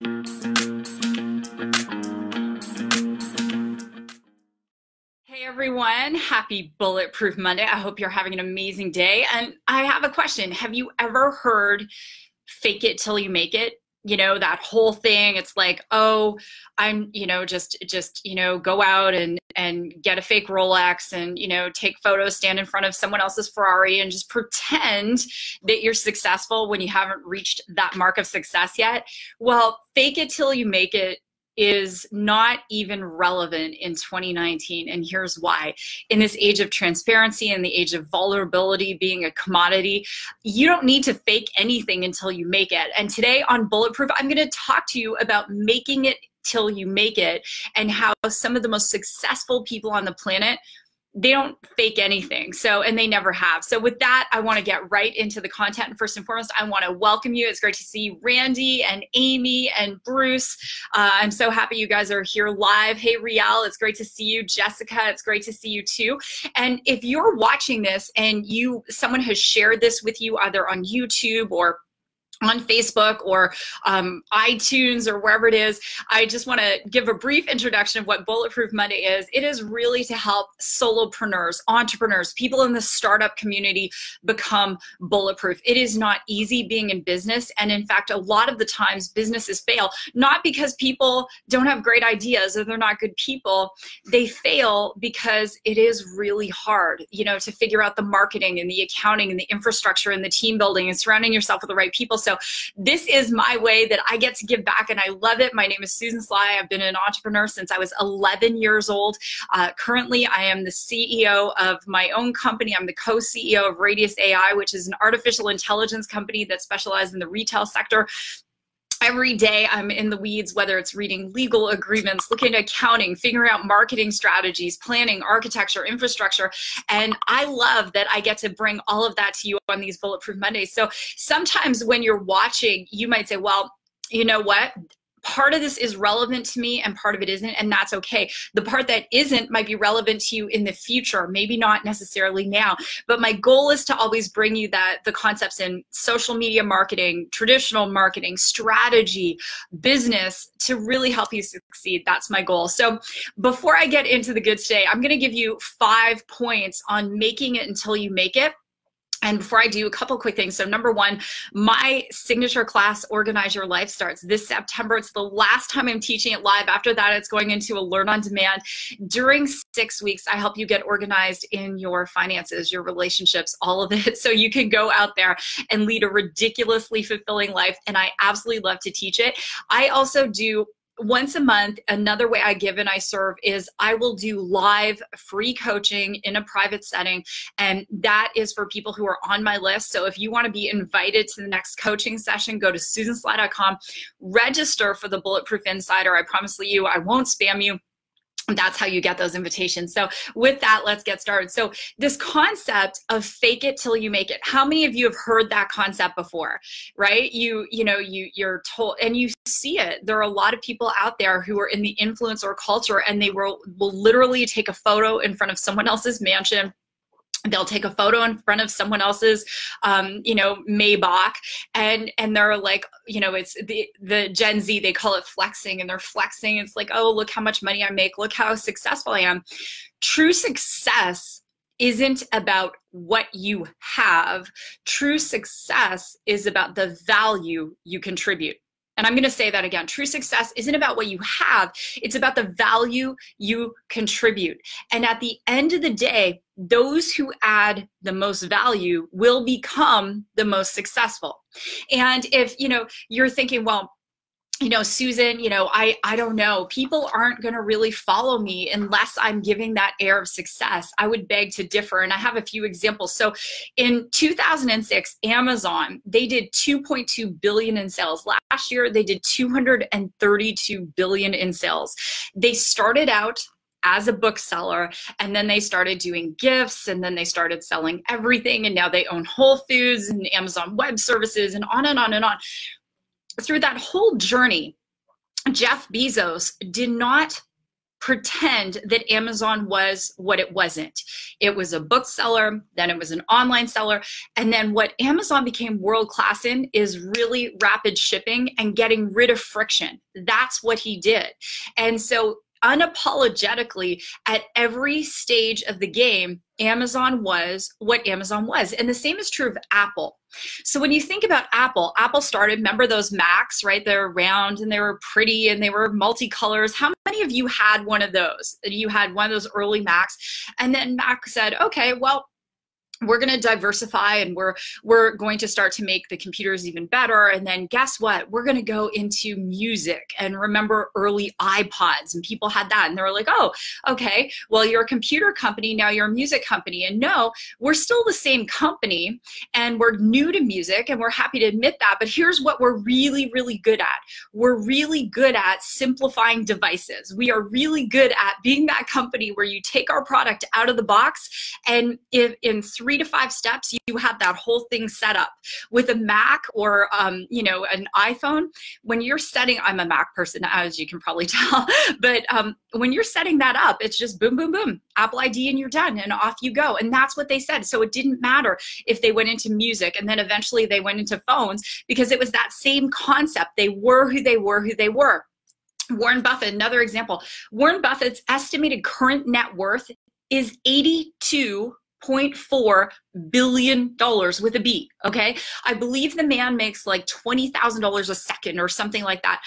Hey everyone, happy Bulletproof Monday. I hope you're having an amazing day. And I have a question. Have you ever heard fake it till you make it? You know, that whole thing. It's like, oh, I'm, go out and get a fake Rolex and, take photos, stand in front of someone else's Ferrari and just pretend that you're successful when you haven't reached that mark of success yet. Well, fake it till you make it is not even relevant in 2019. And here's why. In this age of transparency and the age of vulnerability being a commodity, you don't need to fake anything until you make it. And today on Bulletproof, I'm going to talk to you about making it till you make it and how some of the most successful people on the planet, they don't fake anything. And they never have. So with that, I want to get right into the content. And first and foremost, I want to welcome you. It's great to see you, Randy and Amy and Bruce. I'm so happy you guys are here live. Hey, Riel, it's great to see you. Jessica, it's great to see you too. And if you're watching this and someone has shared this with you either on YouTube or on Facebook or iTunes or wherever it is, I just want to give a brief introduction of what Bulletproof Monday is. It is really to help solopreneurs, entrepreneurs, people in the startup community become bulletproof. It is not easy being in business. And in fact, a lot of the times businesses fail, not because people don't have great ideas or they're not good people. They fail because it is really hard, to figure out the marketing and the accounting and the infrastructure and the team building and surrounding yourself with the right people. So this is my way that I get to give back, and I love it. My name is Susan Sly. I've been an entrepreneur since I was 11 years old. Currently, I am the CEO of my own company. I'm the co-CEO of Radius AI, which is an artificial intelligence company that specializes in the retail sector. Every day I'm in the weeds, whether it's reading legal agreements, looking at accounting, figuring out marketing strategies, planning, architecture, infrastructure. And I love that I get to bring all of that to you on these Bulletproof Mondays. So sometimes when you're watching, you might say, well, you know what? Part of this is relevant to me and part of it isn't, and that's okay. The part that isn't might be relevant to you in the future, maybe not necessarily now. But my goal is to always bring you the concepts in social media marketing, traditional marketing, strategy, business to really help you succeed. That's my goal. So before I get into the goods today, I'm going to give you 5 points on making it until you make it. And before I do, a couple quick things. So number one, my signature class, Organize Your Life, starts this September. It's the last time I'm teaching it live. After that, it's going into a Learn on Demand. During 6 weeks, I help you get organized in your finances, your relationships, all of it. So you can go out there and lead a ridiculously fulfilling life. And I absolutely love to teach it. I also do once a month, another way I give and I serve is I will do live free coaching in a private setting. And that is for people who are on my list. So if you want to be invited to the next coaching session, go to susansly.com, register for the Bulletproof Insider. I promise you, I won't spam you. That's how you get those invitations. So with that, let's get started. So this concept of fake it till you make it. How many of you have heard that concept before, right? You're told, and you see it. There are a lot of people out there who are in the influencer culture, and they will literally take a photo in front of someone else's mansion. They'll take a photo in front of someone else's, Maybach, and they're like, it's the Gen Z, they call it flexing, and they're flexing. It's like, oh, look how much money I make. Look how successful I am. True success isn't about what you have. True success is about the value you contribute. And I'm going to say that again. True success isn't about what you have. It's about the value you contribute. And at the end of the day, those who add the most value will become the most successful. And if, you're thinking, well, Susan, I don't know. People aren't going to really follow me unless I'm giving that air of success. I would beg to differ. And I have a few examples. So in 2006, Amazon, they did 2.2 billion in sales. Last year, they did 232 billion in sales. They started out as a bookseller, and then they started doing gifts, and then they started selling everything. And now they own Whole Foods and Amazon Web Services and on and on and on. Through that whole journey, Jeff Bezos did not pretend that Amazon was what it wasn't. It was a bookseller, then it was an online seller, and then what Amazon became world-class in is really rapid shipping and getting rid of friction. That's what he did. And so unapologetically, at every stage of the game, Amazon was what Amazon was. And the same is true of Apple. So when you think about Apple, Apple started, remember those Macs, right? They're round and they were pretty and they were multicolors. How many of you had one of those? You had one of those early Macs, and then Mac said, okay, well, we're going to diversify and we're going to start to make the computers even better. And then guess what? We're going to go into music. And remember early iPods, and people had that. And they were like, oh, okay, well, you're a computer company. Now you're a music company. And no, we're still the same company and we're new to music and we're happy to admit that. But here's what we're really, really good at. We're really good at simplifying devices. We are really good at being that company where you take our product out of the box, and if in 3 to 5 steps, you have that whole thing set up. With a Mac or you know, an iPhone, when you're setting, I'm a Mac person, as you can probably tell, but when you're setting that up, it's just boom, boom, boom, Apple ID, and you're done, and off you go. And that's what they said. So it didn't matter if they went into music and then eventually they went into phones, because it was that same concept. They were who they were, who they were. Warren Buffett, another example. Warren Buffett's estimated current net worth is $82.4 billion with a B, okay? I believe the man makes like $20,000 a second or something like that.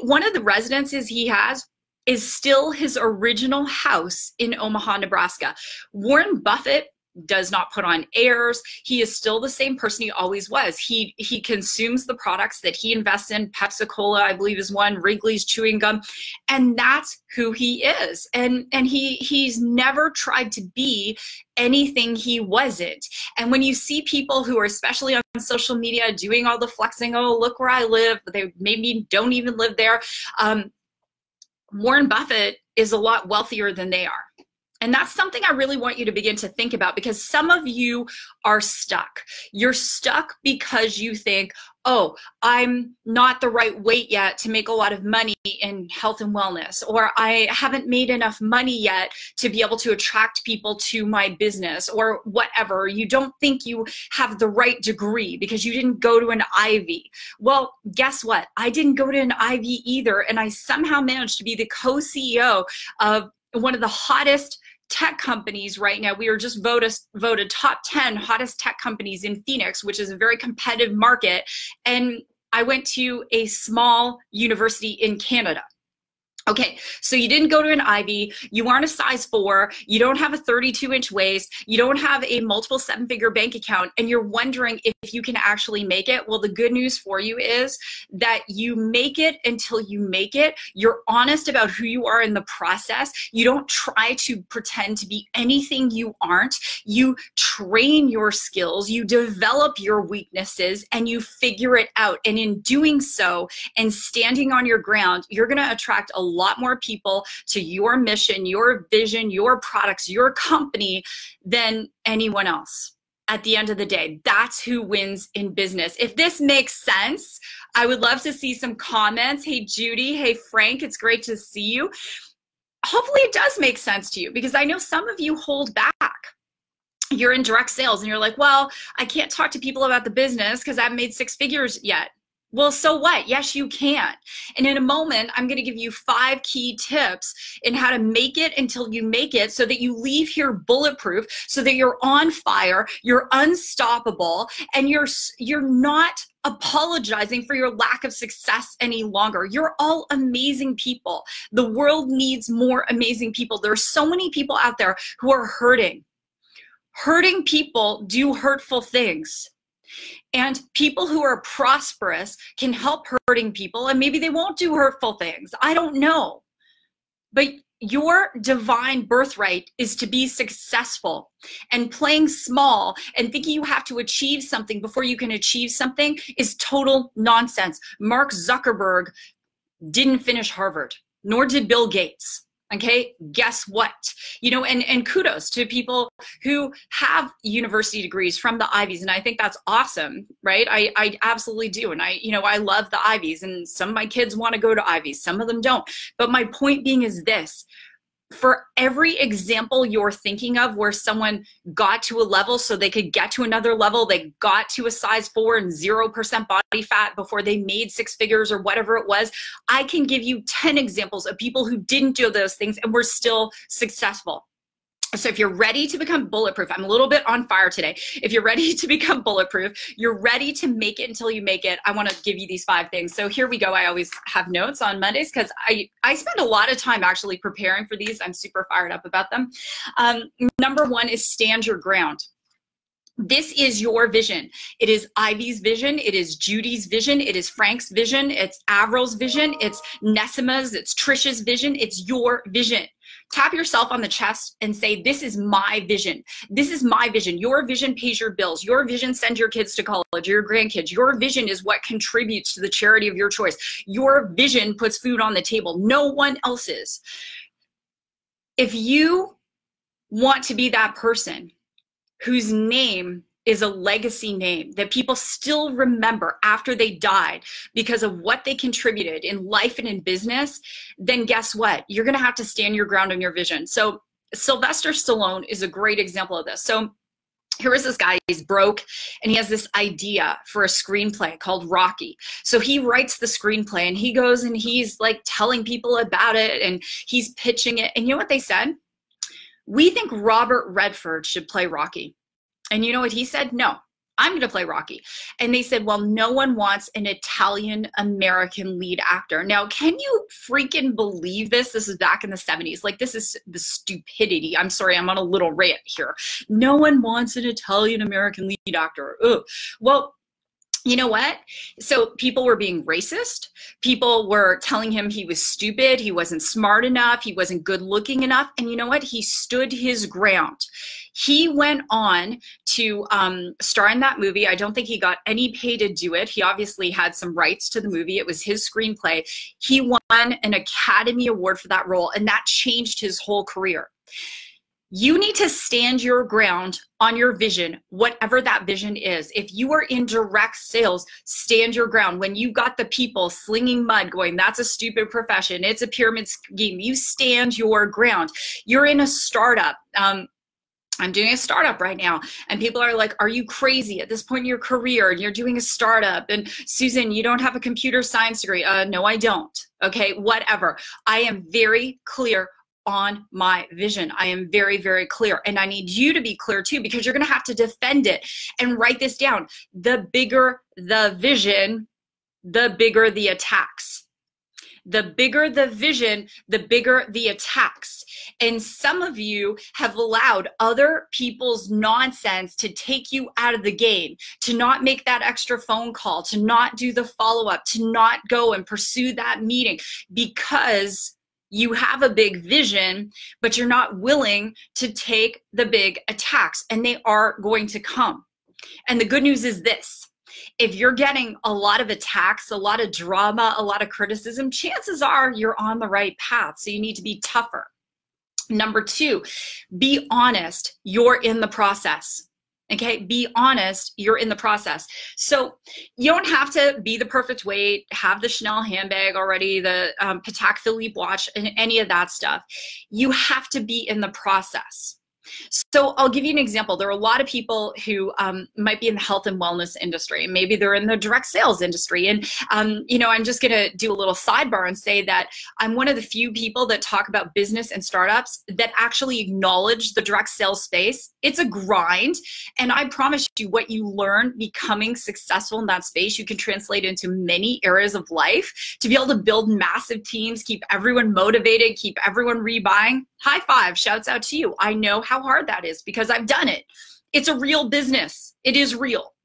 One of the residences he has is still his original house in Omaha, Nebraska. Warren Buffett does not put on airs. He is still the same person he always was. He consumes the products that he invests in. Pepsi-Cola, I believe, is one. Wrigley's chewing gum, and that's who he is. And he's never tried to be anything he wasn't. And when you see people who are, especially on social media, doing all the flexing, oh, look where I live, they maybe don't even live there. Warren Buffett is a lot wealthier than they are. And that's something I really want you to begin to think about, because some of you are stuck. You're stuck because you think, oh, I'm not the right weight yet to make a lot of money in health and wellness, or I haven't made enough money yet to be able to attract people to my business, or whatever. You don't think you have the right degree because you didn't go to an Ivy. Well, guess what? I didn't go to an Ivy either, and I somehow managed to be the co-CEO of one of the hottest tech companies right now. We were just voted top 10 hottest tech companies in Phoenix, which is a very competitive market. And I went to a small university in Canada. Okay, so you didn't go to an Ivy, you aren't a size 4, you don't have a 32-inch waist, you don't have a multiple 7-figure bank account, and you're wondering if you can actually make it. Well, the good news for you is that you make it until you make it. You're honest about who you are in the process. You don't try to pretend to be anything you aren't. You train your skills, you develop your weaknesses, and you figure it out. And in doing so and standing on your ground, you're gonna attract a lot more people to your mission, your vision, your products, your company than anyone else. At the end of the day, that's who wins in business. If this makes sense, I would love to see some comments. Hey, Judy. Hey, Frank. It's great to see you. Hopefully it does make sense to you, because I know some of you hold back. You're in direct sales and you're like, well, I can't talk to people about the business because I haven't made 6 figures yet. Well, so what? Yes, you can. And in a moment, I'm going to give you 5 key tips in how to make it until you make it, so that you leave here bulletproof, so that you're on fire, you're unstoppable, and you're not apologizing for your lack of success any longer. You're all amazing people. The world needs more amazing people. There are so many people out there who are hurting. Hurting people do hurtful things. And people who are prosperous can help hurting people, and maybe they won't do hurtful things. I don't know. But your divine birthright is to be successful, and playing small and thinking you have to achieve something before you can achieve something is total nonsense. Mark Zuckerberg didn't finish Harvard, nor did Bill Gates. Okay, guess what? You know, and kudos to people who have university degrees from the Ivies, and I think that's awesome, right? I absolutely do, and I love the Ivies, and some of my kids want to go to Ivies, some of them don't. But my point being is this: for every example you're thinking of where someone got to a level so they could get to another level, they got to a size 4 and 0% body fat before they made 6 figures or whatever it was, I can give you 10 examples of people who didn't do those things and were still successful. So if you're ready to become bulletproof, I'm a little bit on fire today. If you're ready to become bulletproof, you're ready to make it until you make it, I want to give you these 5 things. So here we go. I always have notes on Mondays because I spend a lot of time actually preparing for these. I'm super fired up about them. Number 1 is stand your ground. This is your vision. It is Ivy's vision. It is Judy's vision. It is Frank's vision. It's Avril's vision. It's Nessima's. It's Trisha's vision. It's your vision. Tap yourself on the chest and say, this is my vision. This is my vision. Your vision pays your bills. Your vision sends your kids to college, your grandkids. Your vision is what contributes to the charity of your choice. Your vision puts food on the table. No one else's. If you want to be that person whose name is a legacy name that people still remember after they died because of what they contributed in life and in business, then guess what? You're going to have to stand your ground on your vision. So Sylvester Stallone is a great example of this. So here is this guy, he's broke, and he has this idea for a screenplay called Rocky. So he writes the screenplay and he goes and he's like telling people about it and he's pitching it. And you know what they said? We think Robert Redford should play Rocky. And you know what he said? No, I'm going to play Rocky. And they said, well, no one wants an Italian-American lead actor. Now, can you freaking believe this? This is back in the 70s. Like, this is the stupidity. I'm sorry, I'm on a little rant here. No one wants an Italian-American lead actor. Ugh. Well, you know what? So people were being racist. People were telling him he was stupid. He wasn't smart enough. He wasn't good looking enough. And you know what? He stood his ground. He went on to star in that movie. I don't think he got any pay to do it. He obviously had some rights to the movie. It was his screenplay. He won an Academy Award for that role, and that changed his whole career. You need to stand your ground on your vision, whatever that vision is. If you are in direct sales, stand your ground. When you got the people slinging mud going, that's a stupid profession, it's a pyramid scheme, you stand your ground. You're in a startup. I'm doing a startup right now, and people are like, are you crazy at this point in your career? And you're doing a startup, and Susan, you don't have a computer science degree. No, I don't. Okay, whatever. I am very clear on my vision. I am very, very clear. And I need you to be clear too, because you're going to have to defend it and write this down. The bigger the vision, the bigger the attacks. The bigger the vision, the bigger the attacks. And some of you have allowed other people's nonsense to take you out of the game, to not make that extra phone call, to not do the follow-up, to not go and pursue that meeting because you have a big vision, but you're not willing to take the big attacks, and they are going to come. And the good news is this: if you're getting a lot of attacks, a lot of drama, a lot of criticism, chances are you're on the right path. So you need to be tougher. Number 2, be honest. You're in the process. Okay, be honest, you're in the process. So you don't have to be the perfect weight, have the Chanel handbag already, the Patek Philippe watch, and any of that stuff. You have to be in the process. So I'll give you an example. There are a lot of people who might be in the health and wellness industry. Maybe they're in the direct sales industry. And, you know, I'm just going to do a little sidebar and say that I'm one of the few people that talk about business and startups that actually acknowledge the direct sales space. It's a grind. And I promise you, what you learn becoming successful in that space, you can translate into many areas of life to be able to build massive teams, keep everyone motivated, keep everyone rebuying. High five, shouts out to you. I know how hard that is because I've done it. It's a real business. It is real.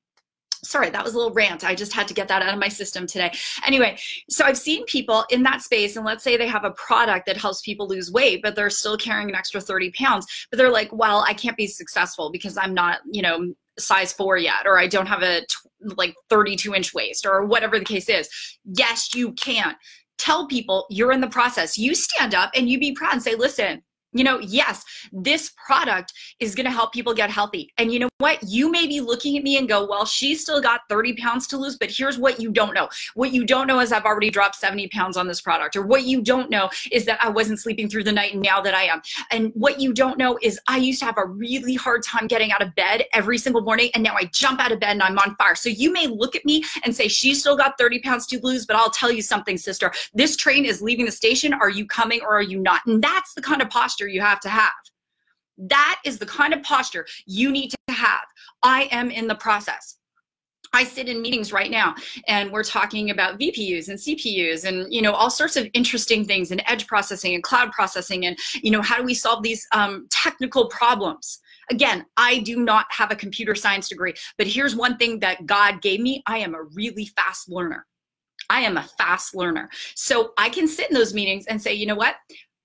Sorry, that was a little rant. I just had to get that out of my system today. Anyway, so I've seen people in that space, and let's say they have a product that helps people lose weight, but they're still carrying an extra 30 pounds. But they're like, well, I can't be successful because I'm not, you know, size 4 yet, or I don't have a like 32-inch waist, or whatever the case is. Yes, you can. tell people you're in the process. You stand up and you be proud and say, listen, yes, this product is going to help people get healthy. And you know what? You may be looking at me and go, well, she's still got 30 pounds to lose, but here's what you don't know. What you don't know is I've already dropped 70 pounds on this product. Or what you don't know is that I wasn't sleeping through the night and now that I am. And what you don't know is I used to have a really hard time getting out of bed every single morning. And now I jump out of bed and I'm on fire. So you may look at me and say, she's still got 30 pounds to lose, but I'll tell you something, sister. This train is leaving the station. Are you coming or are you not? And that's the kind of posture you have to have. That is the kind of posture you need to have. I am in the process. I sit in meetings right now and we're talking about VPUs and CPUs and, all sorts of interesting things and edge processing and cloud processing and, how do we solve these technical problems? Again, I do not have a computer science degree, but here's one thing that God gave me. I am a really fast learner. I am a fast learner. So I can sit in those meetings and say, you know what?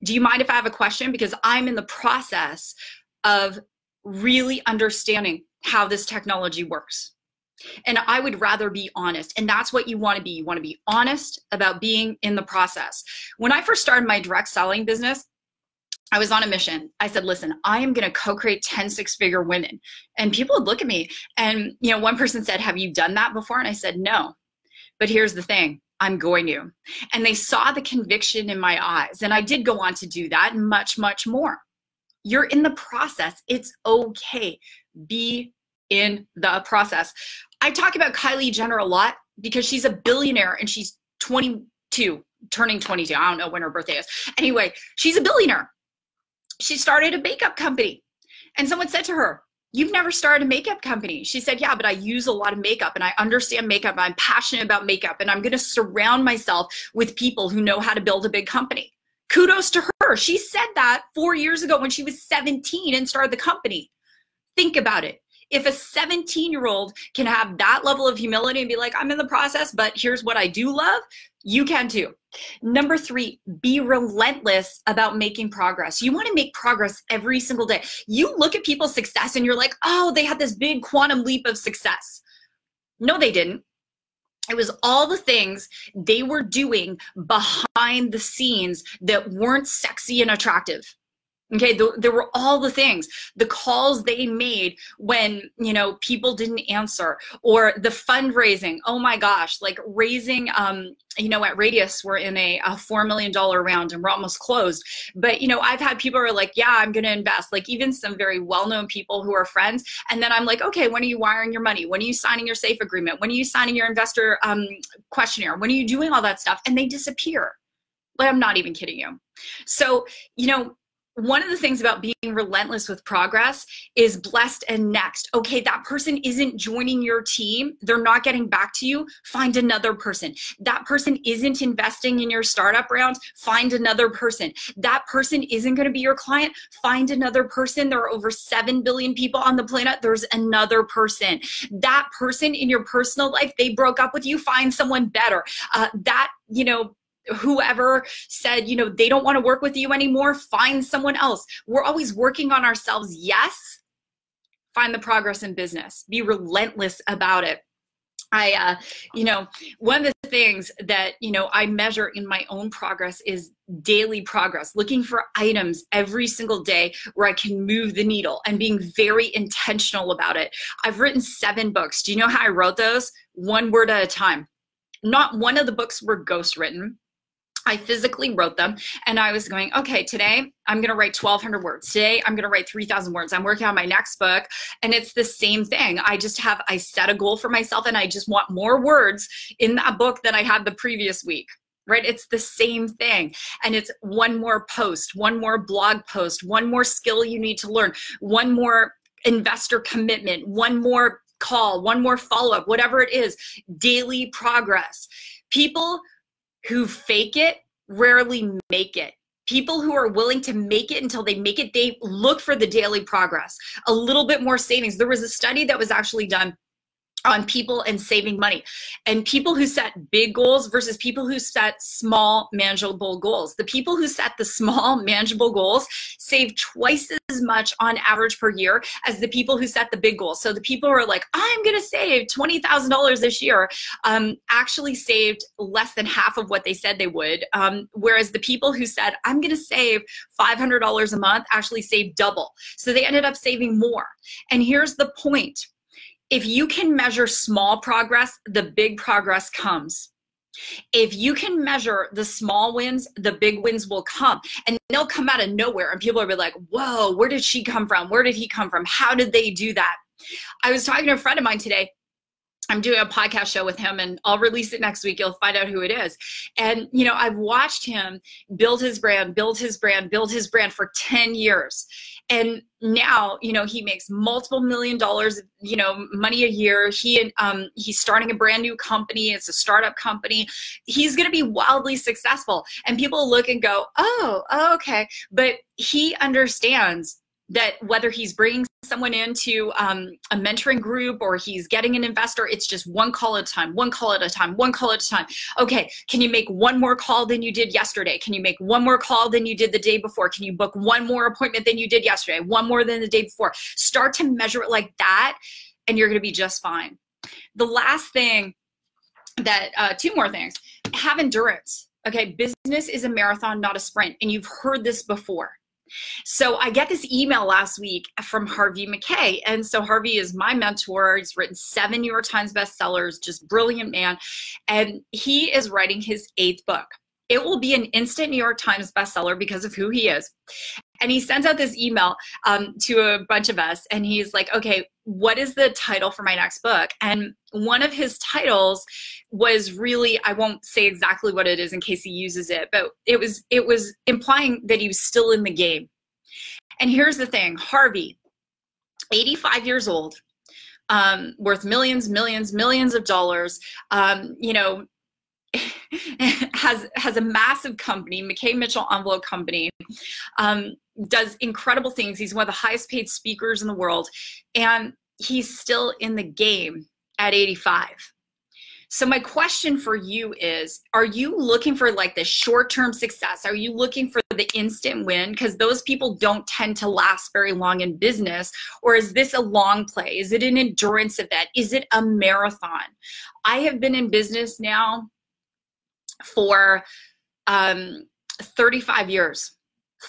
Do you mind if I have a question? Because I'm in the process of really understanding how this technology works. And I would rather be honest. And that's what you want to be. You want to be honest about being in the process. When I first started my direct selling business, I was on a mission. I said, listen, I am going to co-create 10 six-figure women. And people would look at me and, one person said, have you done that before? And I said, no. But here's the thing. I'm going to. And they saw the conviction in my eyes. And I did go on to do that and much, much more. You're in the process. It's okay. Be in the process. I talk about Kylie Jenner a lot because she's a billionaire and she's 22, turning 22. I don't know when her birthday is. Anyway, she's a billionaire. She started a makeup company. And someone said to her, you've never started a makeup company. She said, yeah, but I use a lot of makeup and I understand makeup. I'm passionate about makeup and I'm going to surround myself with people who know how to build a big company. Kudos to her. She said that 4 years ago when she was 17 and started the company. Think about it. If a 17-year-old can have that level of humility and be like, I'm in the process, but here's what I do love, you can too. Number 3, be relentless about making progress. You want to make progress every single day. You look at people's success and you're like, oh, they had this big quantum leap of success. No, they didn't. It was all the things they were doing behind the scenes that weren't sexy and attractive. Okay, there were all the things, the calls they made when, people didn't answer, or the fundraising. Oh my gosh, like raising, at Radius, we're in a $4 million round and we're almost closed. But, I've had people who are like, yeah, I'm going to invest, like even some very well-known people who are friends. And then I'm like, okay, when are you wiring your money? When are you signing your SAFE agreement? When are you signing your investor questionnaire? When are you doing all that stuff? And they disappear. Like, I'm not even kidding you. So, one of the things about being relentless with progress is blessed and next. Okay, that person isn't joining your team. They're not getting back to you. Find another person. That person isn't investing in your startup round. Find another person. That person isn't going to be your client. Find another person. There are over 7 billion people on the planet. There's another person. That person in your personal life, they broke up with you. Find someone better. Whoever said, they don't want to work with you anymore, find someone else. We're always working on ourselves. Yes. Find the progress in business. Be relentless about it. One of the things that, I measure in my own progress is daily progress, looking for items every single day where I can move the needle and being very intentional about it. I've written 7 books. Do you know how I wrote those? 1 word at a time. Not one of the books were ghostwritten. I physically wrote them and I was going, okay, today I'm going to write 1,200 words. Today I'm going to write 3,000 words. I'm working on my next book and it's the same thing. I set a goal for myself and I just want more words in that book than I had the previous week, right? It's the same thing. And it's 1 more post, 1 more blog post, 1 more skill you need to learn, 1 more investor commitment, 1 more call, 1 more follow-up, whatever it is, daily progress. People who fake it rarely make it. People who are willing to make it until they make it, they look for the daily progress, a little bit more savings. There was a study that was actually done on people and saving money, and people who set big goals versus people who set small, manageable goals. The people who set the small, manageable goals save twice as much on average per year as the people who set the big goals. So the people who are like, I'm going to save $20,000 this year, actually saved less than half of what they said they would. Whereas the people who said, I'm going to save $500 a month actually saved double. So they ended up saving more. And here's the point. If you can measure small progress, the big progress comes. If you can measure the small wins, the big wins will come. And they'll come out of nowhere. And people will be like, whoa, where did she come from? Where did he come from? How did they do that? I was talking to a friend of mine today. I'm doing a podcast show with him, and I'll release it next week. You'll find out who it is. And, you know, I've watched him build his brand, build his brand, build his brand for 10 years. And now, you know, he makes multiple $1 million, you know, money a year. He's starting a brand new company. It's a startup company. He's going to be wildly successful. And people look and go, oh, okay. But he understands that whether he's bringing someone into a mentoring group or he's getting an investor, it's just one call at a time, one call at a time, one call at a time. Okay, can you make one more call than you did yesterday? Can you make one more call than you did the day before? Can you book one more appointment than you did yesterday? One more than the day before? Start to measure it like that, and you're gonna be just fine. The last thing that, two more things, have endurance. Okay, business is a marathon, not a sprint, and you've heard this before. So I get this email last week from Harvey McKay. And so Harvey is my mentor. He's written 7 New York Times bestsellers, just brilliant man. And he is writing his 8th book. It will be an instant New York Times bestseller because of who he is. And he sends out this email to a bunch of us. And he's like, okay, what is the title for my next book? And one of his titles was really, I won't say exactly what it is in case he uses it, but it was implying that he was still in the game. And here's the thing, Harvey, 85 years old, worth millions of dollars, you know, has a massive company, McKay Mitchell Envelope Company, does incredible things. He's one of the highest paid speakers in the world, and he's still in the game at 85. So my question for you is, are you looking for like the short-term success? Are you looking for the instant win? Because those people don't tend to last very long in business. Or is this a long play? Is it an endurance event? Is it a marathon? I have been in business now for 35 years.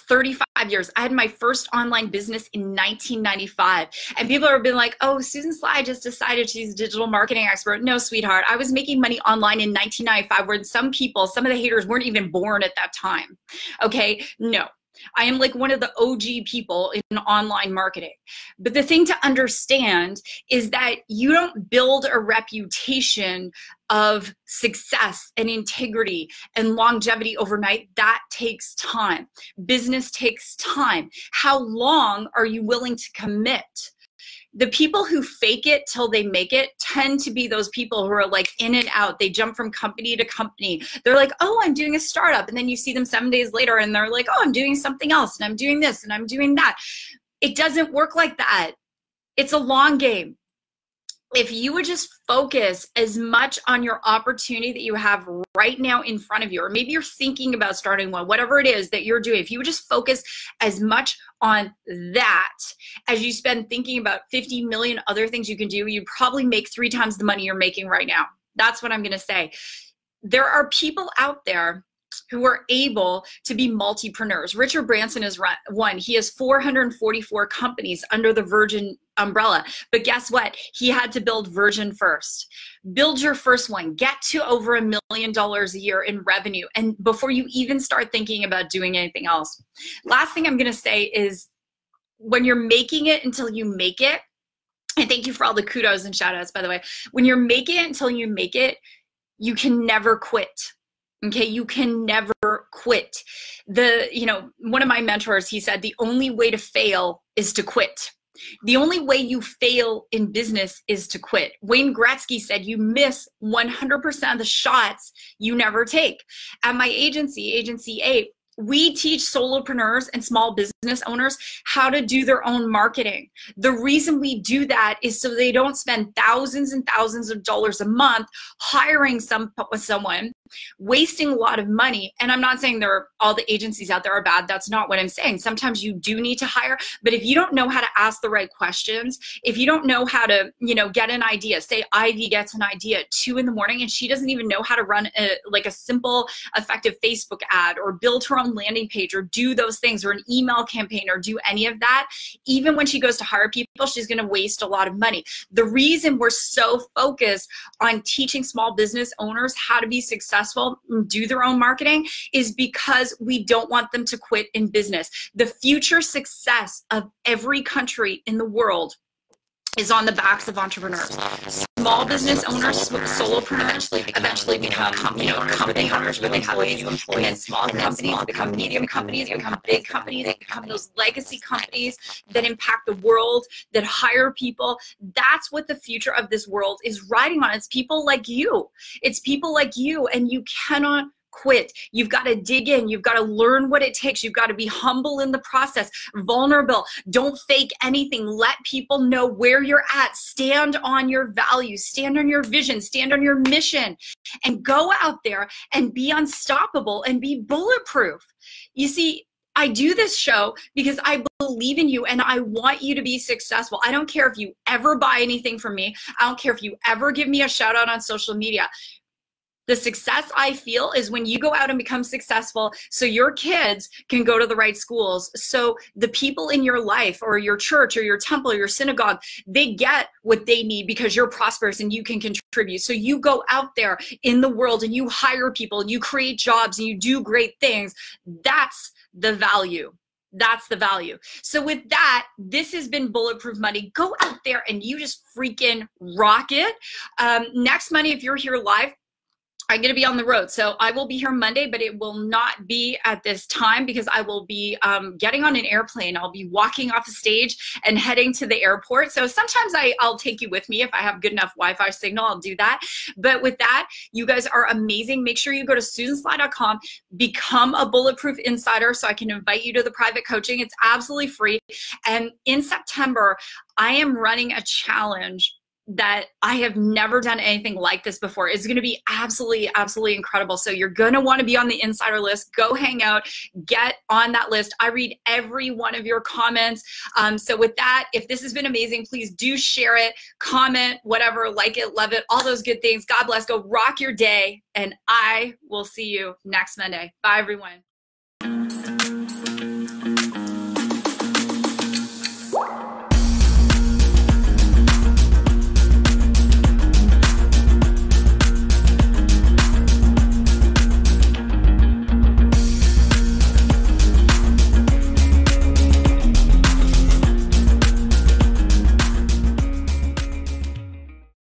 35 years. I had my first online business in 1995. And people have been like, oh, Susan Sly just decided she's a digital marketing expert. No, sweetheart. I was making money online in 1995 where some people, some of the haters weren't even born at that time. Okay, no. I am like one of the OG people in online marketing. But the thing to understand is that you don't build a reputation of success and integrity and longevity overnight. That takes time. Business takes time. How long are you willing to commit? The people who fake it till they make it tend to be those people who are like in and out. They jump from company to company. They're like, oh, I'm doing a startup. And then you see them 7 days later and they're like, oh, I'm doing something else and I'm doing this and I'm doing that. It doesn't work like that. It's a long game. If you would just focus as much on your opportunity that you have right now in front of you, or maybe you're thinking about starting one, whatever it is that you're doing, if you would just focus as much on that as you spend thinking about 50 million other things you can do, you probably make 3 times the money you're making right now. That's what I'm going to say. There are people out there who are able to be multipreneurs. Richard Branson is one. He has 444 companies under the Virgin umbrella. But guess what? He had to build Virgin first. Build your first one. Get to over $1 million a year in revenue, and before you even start thinking about doing anything else. Last thing I'm going to say is, when you're making it until you make it, and thank you for all the kudos and shout outs, by the way. When you're making it until you make it, you can never quit. Okay, you can never quit. One of my mentors, he said, the only way to fail is to quit. The only way you fail in business is to quit. Wayne Gretzky said, you miss 100% of the shots you never take. At my agency, Agency 8, we teach solopreneurs and small business business owners how to do their own marketing. The reason we do that is so they don't spend thousands and thousands of dollars a month hiring someone, wasting a lot of money. And I'm not saying all the agencies out there are bad. That's not what I'm saying. Sometimes you do need to hire, but if you don't know how to ask the right questions, if you don't know how to, get an idea, say Ivy gets an idea at 2 a.m. and she doesn't even know how to run a simple, effective Facebook ad or build her own landing page or do those things or an email campaign or do any of that, even when she goes to hire people, she's going to waste a lot of money. The reason we're so focused on teaching small business owners how to be successful and do their own marketing is because we don't want them to quit in business. The future success of every country in the world is on the backs of entrepreneurs. Small business owners, solopreneurs eventually become company owners really heavily, and then small companies become medium companies, become big companies, they become those legacy companies that impact the world, that hire people. That's what the future of this world is riding on. It's people like you. It's people like you, and you cannot quit. You've got to dig in. You've got to learn what it takes. You've got to be humble in the process, vulnerable. Don't fake anything. Let people know where you're at. Stand on your values, stand on your vision, stand on your mission, and go out there and be unstoppable and be bulletproof. You see, I do this show because I believe in you and I want you to be successful. I don't care if you ever buy anything from me. I don't care if you ever give me a shout out on social media. The success I feel is when you go out and become successful so your kids can go to the right schools. So the people in your life or your church or your temple or your synagogue, they get what they need because you're prosperous and you can contribute. So you go out there in the world and you hire people and you create jobs and you do great things. That's the value. That's the value. So with that, this has been Bulletproof Monday. Go out there and you just freaking rock it. Next Monday, if you're here live, I'm going to be on the road. So I will be here Monday, but it will not be at this time because I will be getting on an airplane. I'll be walking off the stage and heading to the airport. So sometimes I'll take you with me. If I have good enough Wi-Fi signal, I'll do that. But with that, you guys are amazing. Make sure you go to susansly.com, become a Bulletproof Insider so I can invite you to the private coaching. It's absolutely free. And in September, I am running a challenge that I have never done anything like this before. It's going to be absolutely, absolutely incredible. So you're going to want to be on the insider list. Go hang out, get on that list. I read every one of your comments. So with that, if this has been amazing, please do share it, comment, whatever, like it, love it, all those good things. God bless. Go rock your day. And I will see you next Monday. Bye, everyone.